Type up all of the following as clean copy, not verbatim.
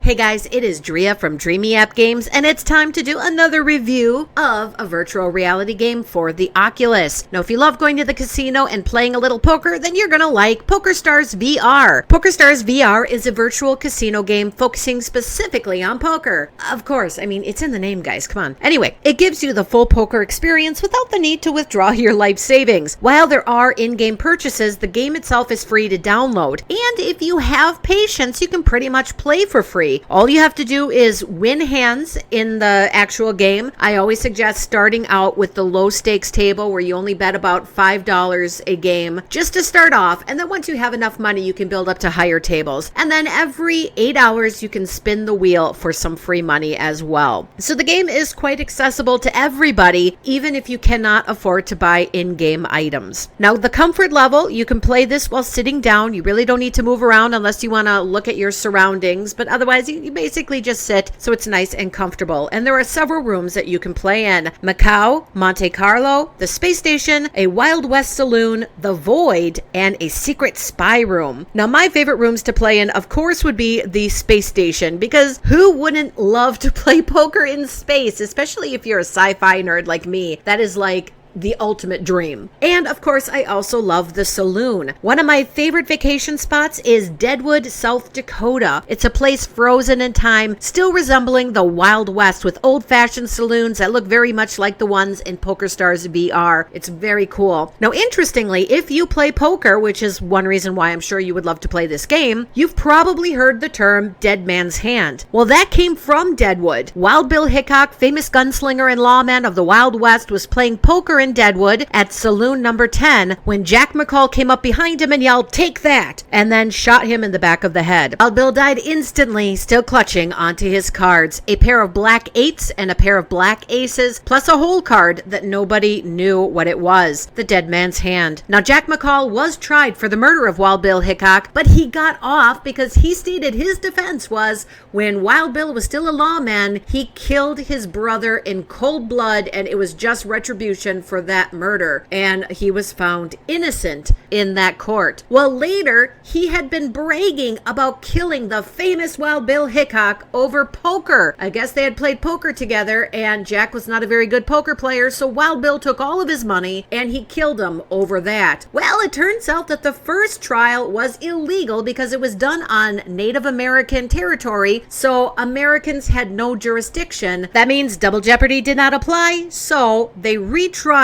Hey guys, it is Drea from Dreamy App Games, and it's time to do another review of a virtual reality game for the Oculus. Now, if you love going to the casino and playing a little poker, then you're gonna like PokerStars VR. PokerStars VR is a virtual casino game focusing specifically on poker. Of course, I mean, it's in the name, guys, come on. Anyway, it gives you the full poker experience without the need to withdraw your life savings. While there are in-game purchases, the game itself is free to download. And if you have patience, you can pretty much play for free. All you have to do is win hands in the actual game. I always suggest starting out with the low stakes table where you only bet about $5 a game just to start off. And then once you have enough money, you can build up to higher tables. And then every 8 hours, you can spin the wheel for some free money as well. So the game is quite accessible to everybody, even if you cannot afford to buy in-game items. Now, the comfort level, you can play this while sitting down. You really don't need to move around unless you want to look at your surroundings, but otherwise you basically just sit, so it's nice and comfortable. And there are several rooms that you can play in: Macau, Monte Carlo, the space station, a Wild West saloon, the Void, and a secret spy room. Now, my favorite rooms to play in, of course, would be the space station, because who wouldn't love to play poker in space, especially if you're a sci-fi nerd like me? That is like the ultimate dream. And of course, I also love the saloon. One of my favorite vacation spots is Deadwood, South Dakota. It's a place frozen in time, still resembling the Wild West, with old-fashioned saloons that look very much like the ones in PokerStars VR. It's very cool. Now, interestingly, if you play poker, which is one reason why I'm sure you would love to play this game, you've probably heard the term dead man's hand. Well, that came from Deadwood. Wild Bill Hickok, famous gunslinger and lawman of the Wild West, was playing poker in Deadwood at saloon number 10 when Jack McCall came up behind him and yelled, "Take that!" and then shot him in the back of the head. Wild Bill died instantly, still clutching onto his cards, a pair of black eights and a pair of black aces, plus a hole card that nobody knew what it was: the dead man's hand. Now, Jack McCall was tried for the murder of Wild Bill Hickok, but he got off because he stated his defense was when Wild Bill was still a lawman, he killed his brother in cold blood, and it was just retribution for that murder, and he was found innocent in that court. Well, later, he had been bragging about killing the famous Wild Bill Hickok over poker. I guess they had played poker together, and Jack was not a very good poker player, so Wild Bill took all of his money, and he killed him over that. Well, it turns out that the first trial was illegal because it was done on Native American territory, so Americans had no jurisdiction. That means double jeopardy did not apply, so they retried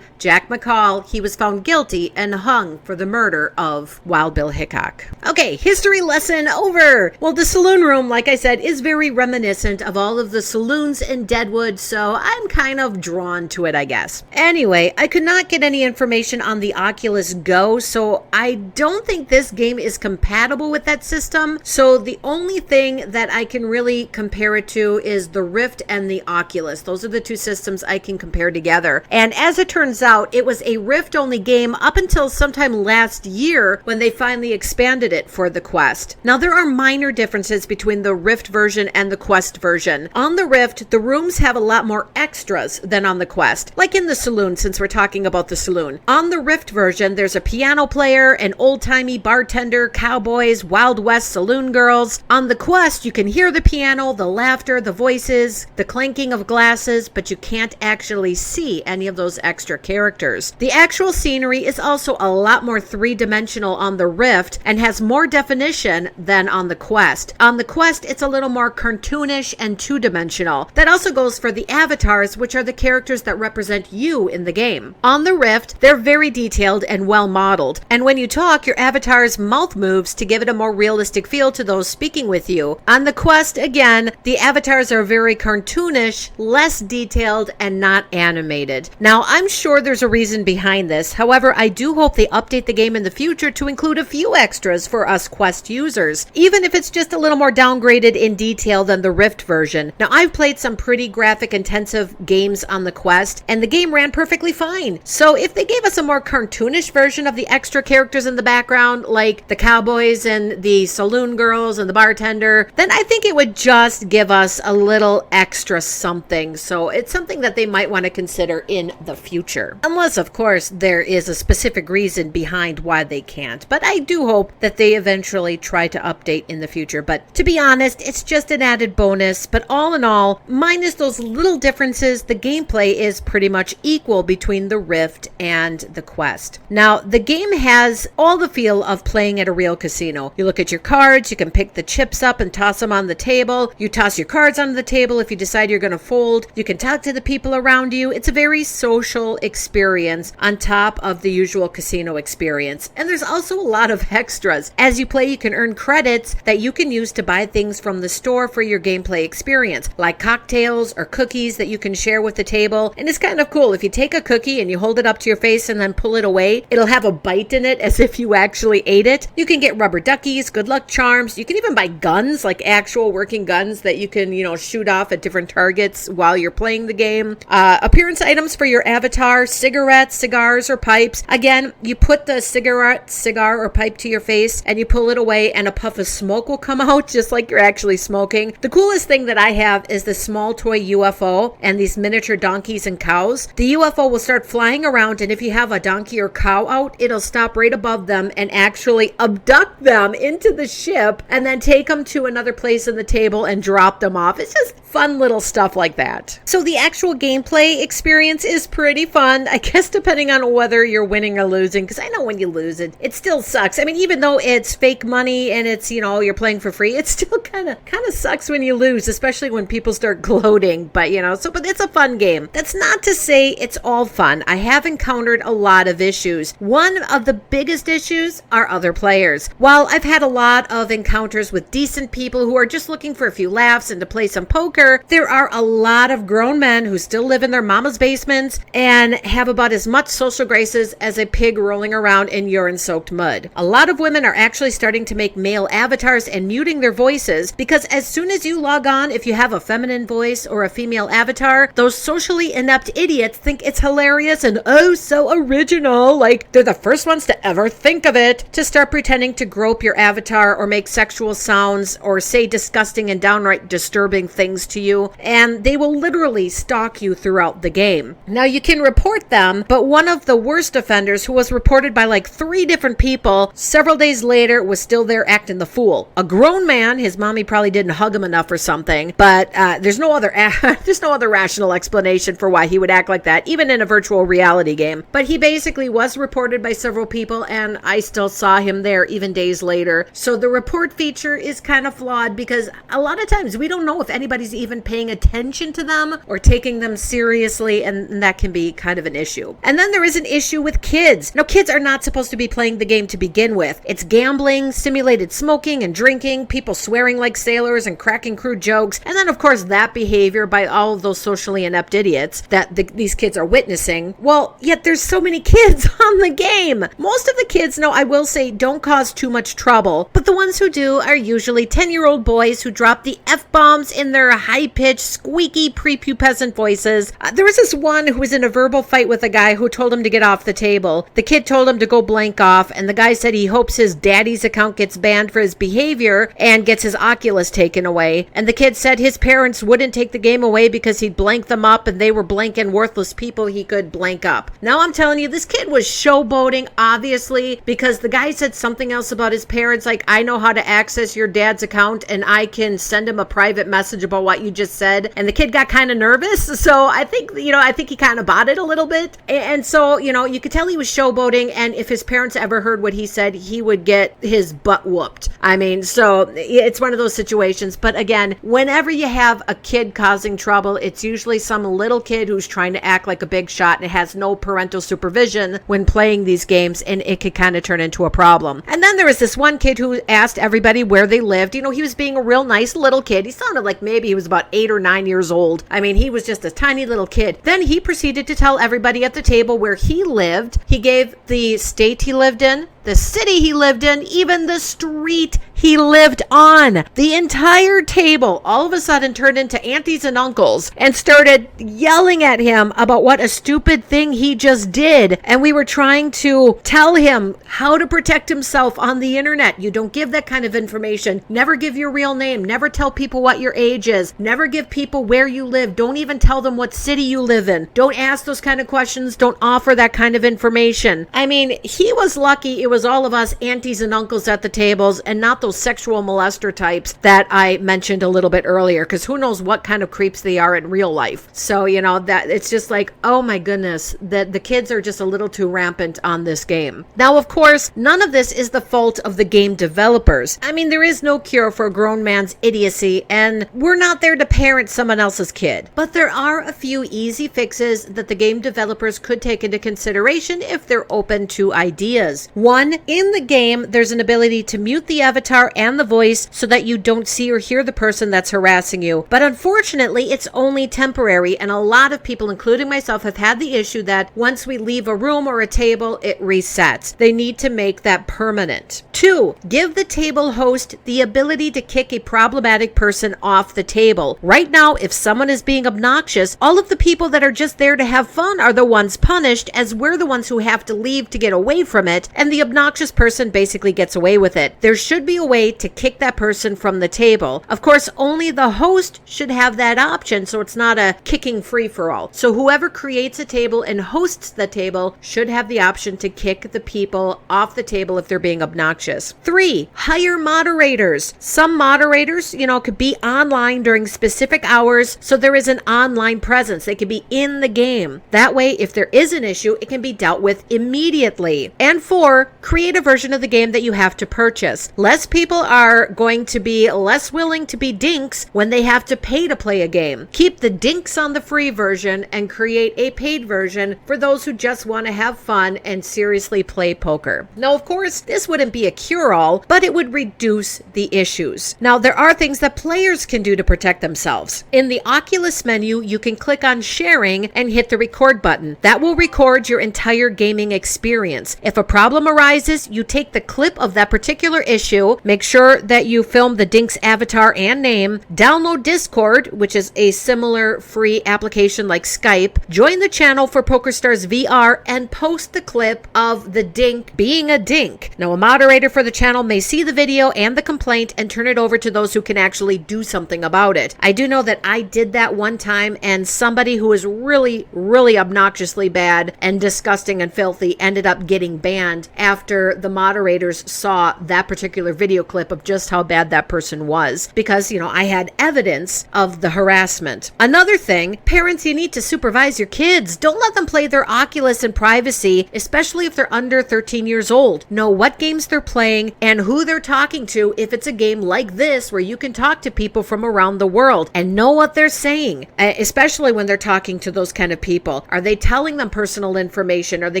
Jack McCall. He was found guilty and hung for the murder of Wild Bill Hickok. Okay, history lesson over. Well, the saloon room, like I said, is very reminiscent of all of the saloons in Deadwood, so I'm kind of drawn to it, I guess. Anyway, I could not get any information on the Oculus Go, so I don't think this game is compatible with that system. So the only thing that I can really compare it to is the Rift and the Oculus. Those are the two systems I can compare together. And as it turns out, it was a Rift-only game up until sometime last year when they finally expanded it for the Quest. Now, there are minor differences between the Rift version and the Quest version. On the Rift, the rooms have a lot more extras than on the Quest, like in the saloon, since we're talking about the saloon. On the Rift version, there's a piano player, an old-timey bartender, cowboys, Wild West saloon girls. On the Quest, you can hear the piano, the laughter, the voices, the clanking of glasses, but you can't actually see any of those extra characters. The actual scenery is also a lot more three-dimensional on the Rift and has more definition than on the Quest. On the Quest, it's a little more cartoonish and two-dimensional. That also goes for the avatars, which are the characters that represent you in the game. On the Rift, they're very detailed and well-modeled, and when you talk, your avatar's mouth moves to give it a more realistic feel to those speaking with you. On the Quest, again, the avatars are very cartoonish, less detailed, and not animated. Now, I'm sure there's a reason behind this. However, I do hope they update the game in the future to include a few extras for us Quest users, even if it's just a little more downgraded in detail than the Rift version. Now, I've played some pretty graphic-intensive games on the Quest, and the game ran perfectly fine. So if they gave us a more cartoonish version of the extra characters in the background, like the cowboys and the saloon girls and the bartender, then I think it would just give us a little extra something. So it's something that they might want to consider in the future. Unless, of course, there is a specific reason behind why they can't. But I do hope that they eventually try to update in the future. But to be honest, it's just an added bonus. But all in all, minus those little differences, the gameplay is pretty much equal between the Rift and the Quest. Now, the game has all the feel of playing at a real casino. You look at your cards, you can pick the chips up and toss them on the table. You toss your cards on the table if you decide you're going to fold. You can talk to the people around you. It's a very social experience on top of the usual casino experience. And there's also a lot of extras. As you play, you can earn credits that you can use to buy things from the store for your gameplay experience, like cocktails or cookies that you can share with the table. And it's kind of cool. If you take a cookie and you hold it up to your face and then pull it away, it'll have a bite in it as if you actually ate it. You can get rubber duckies, good luck charms. You can even buy guns, like actual working guns that you can, shoot off at different targets while you're playing the game. Appearance items for your avatar, cigarettes, cigars, or pipes. Again, you put the cigarette, cigar, or pipe to your face and you pull it away and a puff of smoke will come out just like you're actually smoking. The coolest thing that I have is the small toy UFO and these miniature donkeys and cows. The UFO will start flying around, and if you have a donkey or cow out, it'll stop right above them and actually abduct them into the ship and then take them to another place in the table and drop them off. It's just fun little stuff like that. So the actual gameplay experience is pretty fun, I guess, depending on whether you're winning or losing, because I know when you lose it still sucks. I mean, even though it's fake money and it's, you're playing for free, it still kind of sucks when you lose, especially when people start gloating. But, but it's a fun game. That's not to say it's all fun. I have encountered a lot of issues. One of the biggest issues are other players. While I've had a lot of encounters with decent people who are just looking for a few laughs and to play some poker, there are a lot of grown men who still live in their mama's basements and have about as much social graces as a pig rolling around in urine-soaked mud. A lot of women are actually starting to make male avatars and muting their voices, because as soon as you log on, if you have a feminine voice or a female avatar, those socially inept idiots think it's hilarious and oh so original, like they're the first ones to ever think of it, to start pretending to grope your avatar or make sexual sounds or say disgusting and downright disturbing things to you, and they will literally stalk you throughout the game. Now, you can report them, but one of the worst offenders, who was reported by like 3 different people, several days later was still there acting the fool. A grown man, his mommy probably didn't hug him enough or something, but there's no other rational explanation for why he would act like that, even in a virtual reality game. But he basically was reported by several people, and I still saw him there even days later. So the report feature is kind of flawed, because a lot of times we don't know if anybody's even paying attention to them or taking them seriously, and that can be kind of an issue. And then there is an issue with kids. Now, kids are not supposed to be playing the game to begin with. It's gambling, simulated smoking and drinking, people swearing like sailors and cracking crude jokes, and then of course that behavior by all of those socially inept idiots that these kids are witnessing. Well, yet there's so many kids on the game. Most of the kids, no, I will say, don't cause too much trouble, but the ones who do are usually 10-year-old boys who drop the F-bombs in their high-pitched, squeaky, prepubescent voices. There was this one who was in a verbal fight with a guy who told him to get off the table. The kid told him to go blank off, and the guy said he hopes his daddy's account gets banned for his behavior and gets his Oculus taken away. And the kid said his parents wouldn't take the game away because he'd blank them up and they were blank and worthless people he could blank up. Now I'm telling you, this kid was showboating, obviously, because the guy said something else about his parents, like, I know how to access your dad's account and I can send him a private message about what you just said. And the kid got kind of nervous. So I think he kind of bought it a little bit. And so, you could tell he was showboating, and if his parents ever heard what he said, he would get his butt whooped. I mean, so it's one of those situations. But again, whenever you have a kid causing trouble, it's usually some little kid who's trying to act like a big shot and has no parental supervision when playing these games, and it could kind of turn into a problem. And then there was this one kid who asked everybody where they lived. He was being a real nice little kid. He sounded like maybe he was about 8 or 9 years old. I mean, he was just a tiny little kid. Then he proceeded to tell everybody at the table where he lived. He gave the state he lived in, the city he lived in, even the street he lived on. The entire table all of a sudden turned into aunties and uncles and started yelling at him about what a stupid thing he just did. And we were trying to tell him how to protect himself on the internet. You don't give that kind of information. Never give your real name. Never tell people what your age is. Never give people where you live. Don't even tell them what city you live in. Don't ask those kind of questions. Don't offer that kind of information. I mean, he was lucky it was all of us aunties and uncles at the tables and not those sexual molester types that I mentioned a little bit earlier, because who knows what kind of creeps they are in real life. So, you know, that it's just like, oh my goodness, that the kids are just a little too rampant on this game. Now, of course, none of this is the fault of the game developers. I mean, there is no cure for a grown man's idiocy, and we're not there to parent someone else's kid. But there are a few easy fixes that the game developers could take into consideration if they're open to ideas. One, in the game, there's an ability to mute the avatar and the voice so that you don't see or hear the person that's harassing you. But unfortunately, it's only temporary, and a lot of people, including myself, have had the issue that once we leave a room or a table, it resets. They need to make that permanent. Two, give the table host the ability to kick a problematic person off the table. Right now, if someone is being obnoxious, all of the people that are just there to have fun are the ones punished, as we're the ones who have to leave to get away from it, and the obnoxious person basically gets away with it. There should be a way to kick that person from the table. Of course, only the host should have that option, so it's not a kicking free-for-all. So whoever creates a table and hosts the table should have the option to kick the people off the table if they're being obnoxious. Three, hire moderators. Some moderators, could be online during specific hours, so there is an online presence. They could be in the game. That way, if there is an issue, it can be dealt with immediately. And four, create a version of the game that you have to purchase. Less people are going to be less willing to be dinks when they have to pay to play a game. Keep the dinks on the free version and create a paid version for those who just want to have fun and seriously play poker. Now, of course, this wouldn't be a cure-all, but it would reduce the issues. Now, there are things that players can do to protect themselves. In the Oculus menu, you can click on sharing and hit the record button. That will record your entire gaming experience. If a problem arises, you take the clip of that particular issue, make sure that you film the dink's avatar and name, download Discord, which is a similar free application like Skype, join the channel for PokerStars VR, and post the clip of the dink being a dink. Now, a moderator for the channel may see the video and the complaint and turn it over to those who can actually do something about it. I do know that I did that one time, and somebody who was really, really obnoxiously bad and disgusting and filthy ended up getting banned after the moderators saw that particular video clip of just how bad that person was, because, I had evidence of the harassment. Another thing, parents, you need to supervise your kids. Don't let them play their Oculus in privacy, especially if they're under 13 years old. Know what games they're playing and who they're talking to if it's a game like this where you can talk to people from around the world, and know what they're saying, especially when they're talking to those kind of people. Are they telling them personal information? Are they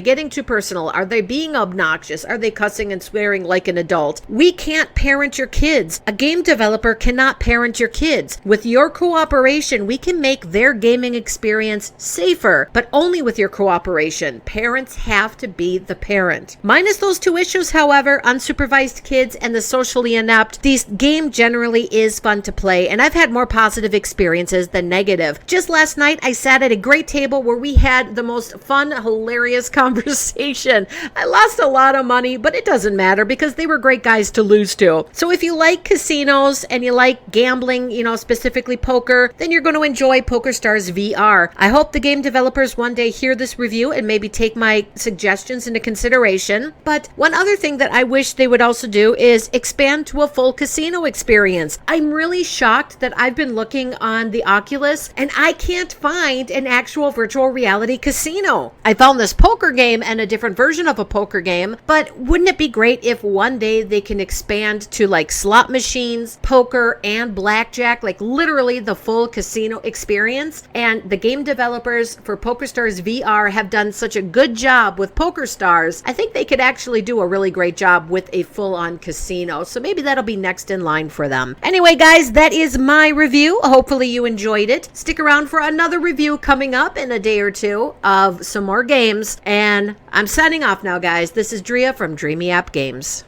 getting too personal? Are they being obnoxious? Are they cussing and swearing like an adult? We can't parent your kids. A game developer cannot parent your kids. With your cooperation, we can make their gaming experience safer, but only with your cooperation. Parents have to be the parent. Minus those two issues, however, unsupervised kids and the socially inept, this game generally is fun to play, and I've had more positive experiences than negative. Just last night, I sat at a great table where we had the most fun, hilarious conversation. I lost a lot of money, but it doesn't matter because they were great guys to lose to. So if you like casinos and you like gambling, specifically poker, then you're going to enjoy PokerStars VR. I hope the game developers one day hear this review and maybe take my suggestions into consideration. But one other thing that I wish they would also do is expand to a full casino experience. I'm really shocked that I've been looking on the Oculus and I can't find an actual virtual reality casino. I found this poker game and a different version of a poker game, but wouldn't it be great if one day they can expand to like slot machines, poker, and blackjack, like literally the full casino experience? And the game developers for PokerStars VR have done such a good job with PokerStars. I think they could actually do a really great job with with a full-on casino. So maybe that'll be next in line for them. Anyway, guys, that is my review. Hopefully you enjoyed it. Stick around for another review coming up in a day or two of some more games. And I'm signing off now, guys. This is Drea from Dreamy App Games.